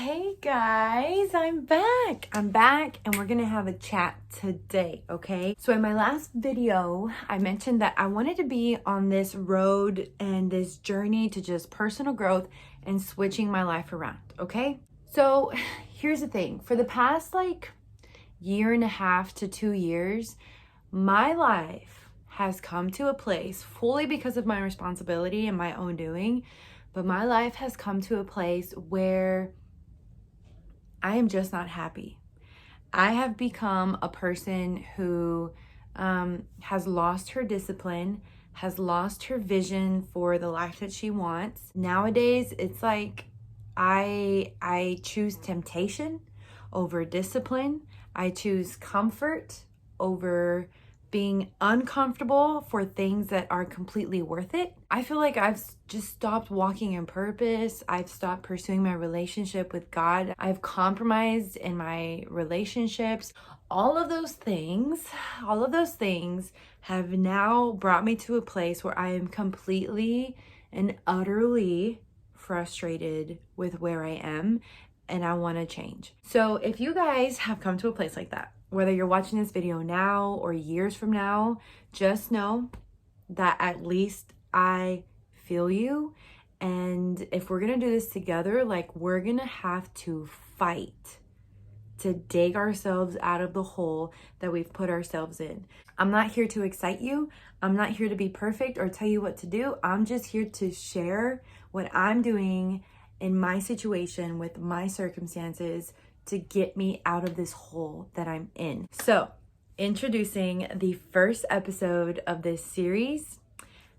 Hey guys, I'm back. And we're gonna have a chat today, okay? So in my last video, I mentioned that I wanted to be on this road and this journey to just personal growth and switching my life around, okay? So here's the thing. For the past year and a half to 2 years, my life has come to a place fully because of my responsibility and my own doing, but my life has come to a place where I am just not happy. I have become a person who has lost her discipline, has lost her vision for the life that she wants. Nowadays, it's like I choose temptation over discipline. I choose comfort over being uncomfortable for things that are completely worth it. I feel like I've just stopped walking in purpose. I've stopped pursuing my relationship with God. I've compromised in my relationships. All of those things have now brought me to a place where I am completely and utterly frustrated with where I am, and I want to change. So if you guys have come to a place like that, whether you're watching this video now or years from now, just know that at least I feel you. And if we're gonna do this together, we're gonna have to fight to dig ourselves out of the hole that we've put ourselves in. I'm not here to excite you. I'm not here to be perfect or tell you what to do. I'm just here to share what I'm doing in my situation with my circumstances to get me out of this hole that I'm in. So, introducing the first episode of this series,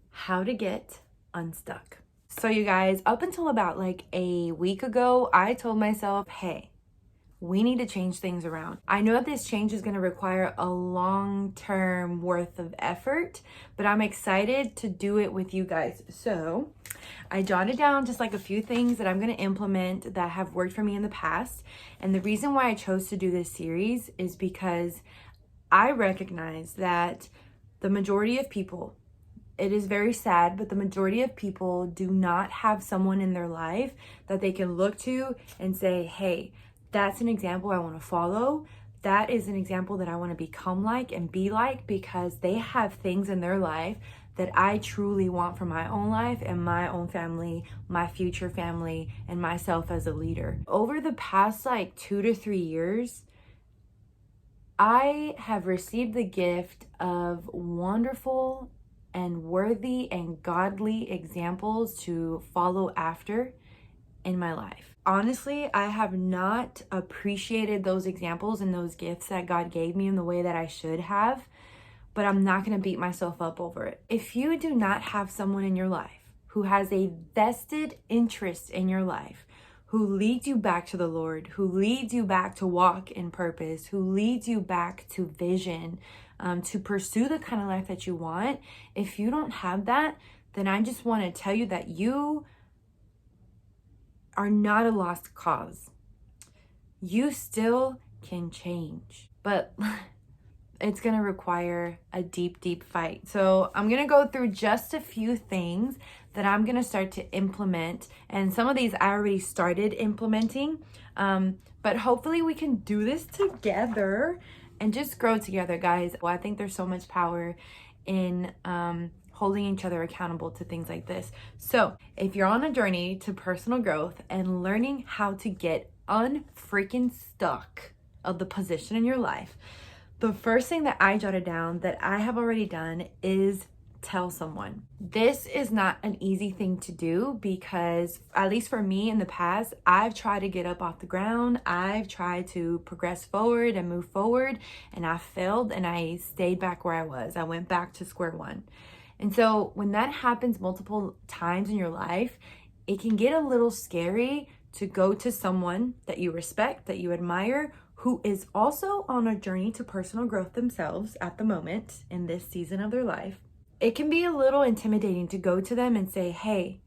How to Get Unstuck. So you guys, up until about a week ago, I told myself, hey, we need to change things around. I know that this change is going to require a long-term worth of effort, but I'm excited to do it with you guys. So I jotted down just a few things that I'm going to implement that have worked for me in the past. And the reason why I chose to do this series is because I recognize that the majority of people, it is very sad, but the majority of people do not have someone in their life that they can look to and say, hey, that's an example I want to follow. That is an example that I want to become like and be like, because they have things in their life that I truly want for my own life and my own family, my future family, and myself as a leader. Over the past 2 to 3 years, I have received the gift of wonderful and worthy and godly examples to follow after in my life. Honestly, I have not appreciated those examples and those gifts that God gave me in the way that I should have, but I'm not going to beat myself up over it. If you do not have someone in your life who has a vested interest in your life, who leads you back to the Lord, who leads you back to walk in purpose, who leads you back to vision, to pursue the kind of life that you want, if you don't have that, then I just want to tell you that you are not a lost cause. You still can change, but it's going to require a deep, deep fight. So I'm going to go through just a few things that I'm going to start to implement. And some of these I already started implementing, but hopefully we can do this together and just grow together, guys. Well, I think there's so much power in holding each other accountable to things like this. So if you're on a journey to personal growth and learning how to get unfreaking stuck of the position in your life, the first thing that I jotted down that I have already done is tell someone. This is not an easy thing to do because, at least for me in the past, I've tried to get up off the ground. I've tried to progress forward and move forward, and I failed and I stayed back where I was. I went back to square one. And so when that happens multiple times in your life, it can get a little scary to go to someone that you respect, that you admire, who is also on a journey to personal growth themselves at the moment in this season of their life. It can be a little intimidating to go to them and say, hey,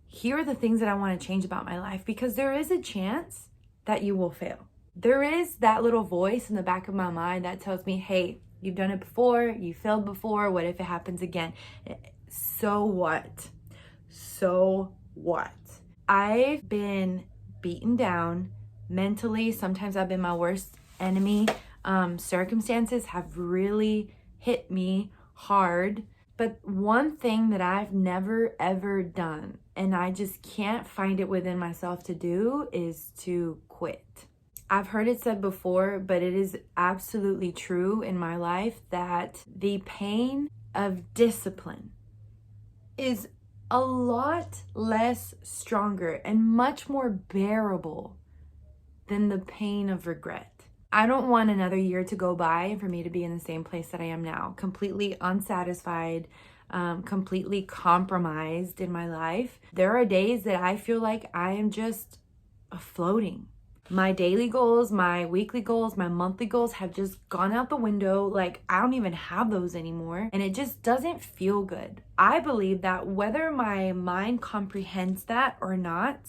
here are the things that I want to change about my life, because there is a chance that you will fail. There is that little voice in the back of my mind that tells me, hey, you've done it before, you failed before, what if it happens again? So what? So what? I've been beaten down mentally. Sometimes I've been my worst enemy. Circumstances have really hit me hard. But one thing that I've never ever done, and I just can't find it within myself to do, is to quit. I've heard it said before, but it is absolutely true in my life that the pain of discipline is a lot less stronger and much more bearable than the pain of regret. I don't want another year to go by and for me to be in the same place that I am now, completely unsatisfied, completely compromised in my life. There are days that I feel like I am just floating. My daily goals, my weekly goals, my monthly goals have just gone out the window. Like, I don't even have those anymore. And it just doesn't feel good. I believe that whether my mind comprehends that or not,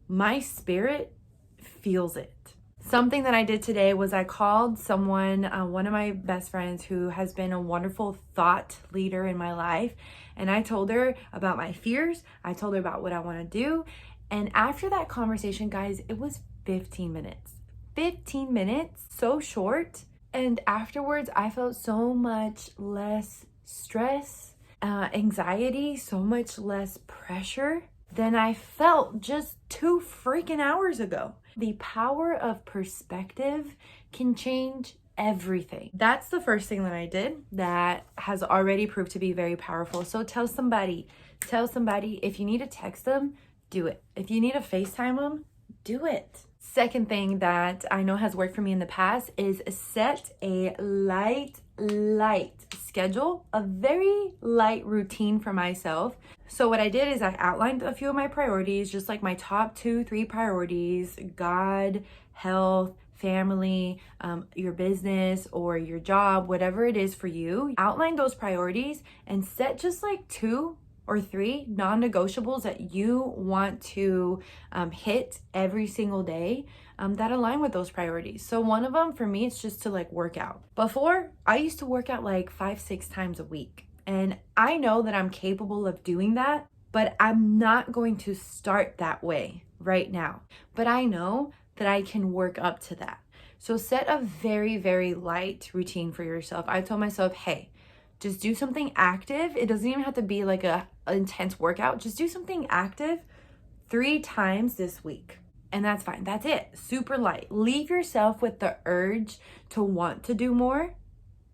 my spirit feels it. Something that I did today was I called someone, one of my best friends who has been a wonderful thought leader in my life. And I told her about my fears. I told her about what I want to do. And after that conversation, guys, it was 15 minutes. 15 minutes, so short. And afterwards, I felt so much less stress, anxiety, so much less pressure than I felt just 2 freaking hours ago. The power of perspective can change everything. That's the first thing that I did that has already proved to be very powerful. So tell somebody, if you need to text them, do it. If you need to FaceTime them, do it. Second thing that I know has worked for me in the past is set a light schedule, a very light routine for myself. So what I did is I outlined a few of my priorities, just like my top 2-3 priorities: God, health, family, your business or your job, whatever it is for you. Outline those priorities and set just like 2 or 3 non-negotiables that you want to hit every single day that align with those priorities. So one of them for me, it's just to like work out. Before, I used to work out like 5-6 times a week. And I know that I'm capable of doing that, but I'm not going to start that way right now. But I know that I can work up to that. So set a very, very light routine for yourself. I told myself, hey, just do something active. It doesn't even have to be like an intense workout. Just do something active 3 times this week. And that's fine. That's it. Super light. Leave yourself with the urge to want to do more,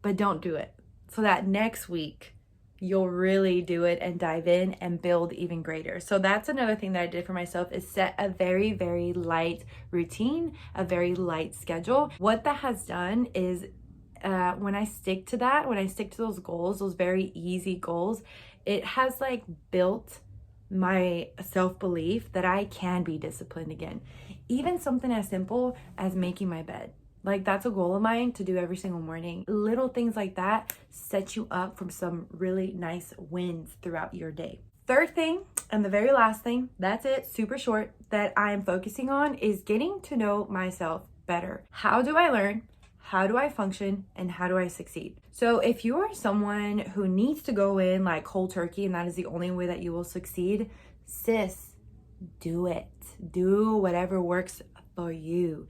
but don't do it. So that next week, you'll really do it and dive in and build even greater. So that's another thing that I did for myself, is set a very, very light routine, a very light schedule. What that has done is when I stick to that, when I stick to those goals, those very easy goals, it has like built my self-belief that I can be disciplined again. Even something as simple as making my bed. Like, that's a goal of mine to do every single morning. Little things like that set you up for some really nice wins throughout your day. Third thing, and the very last thing, that's it, super short, that I am focusing on is getting to know myself better. How do I learn? How do I function? And how do I succeed? So if you are someone who needs to go in like cold turkey and that is the only way that you will succeed, sis, do it. Do whatever works for you.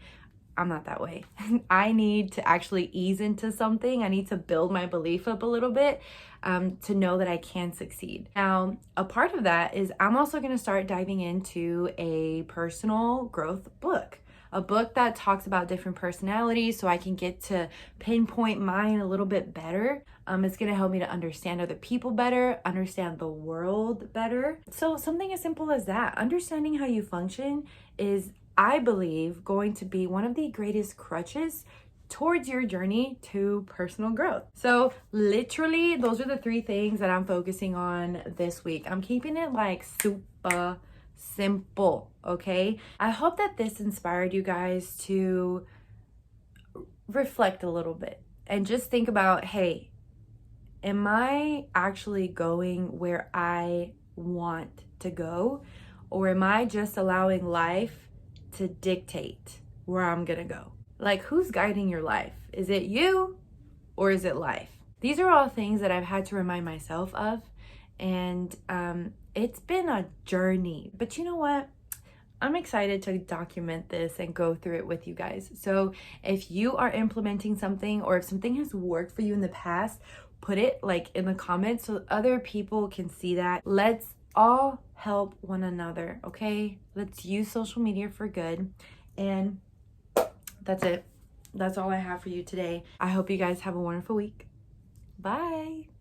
I'm not that way. I need to actually ease into something. I need to build my belief up a little bit to know that I can succeed. Now, a part of that is I'm also going to start diving into a personal growth book. A book that talks about different personalities so I can get to pinpoint mine a little bit better. It's going to help me to understand other people better, understand the world better. So something as simple as that, understanding how you function is, I believe, going to be one of the greatest crutches towards your journey to personal growth. So literally, those are the 3 things that I'm focusing on this week. I'm keeping it like super simple, okay? I hope that this inspired you guys to reflect a little bit and just think about, hey, am I actually going where I want to go? Or am I just allowing life to dictate where I'm gonna go? Like, who's guiding your life? Is it you or is it life? These are all things that I've had to remind myself of. And it's been a journey, but you know what? I'm excited to document this and go through it with you guys. So if you are implementing something or if something has worked for you in the past, put it like in the comments so other people can see that. Let's all help one another, okay? Let's use social media for good. And that's it. That's all I have for you today. I hope you guys have a wonderful week. Bye.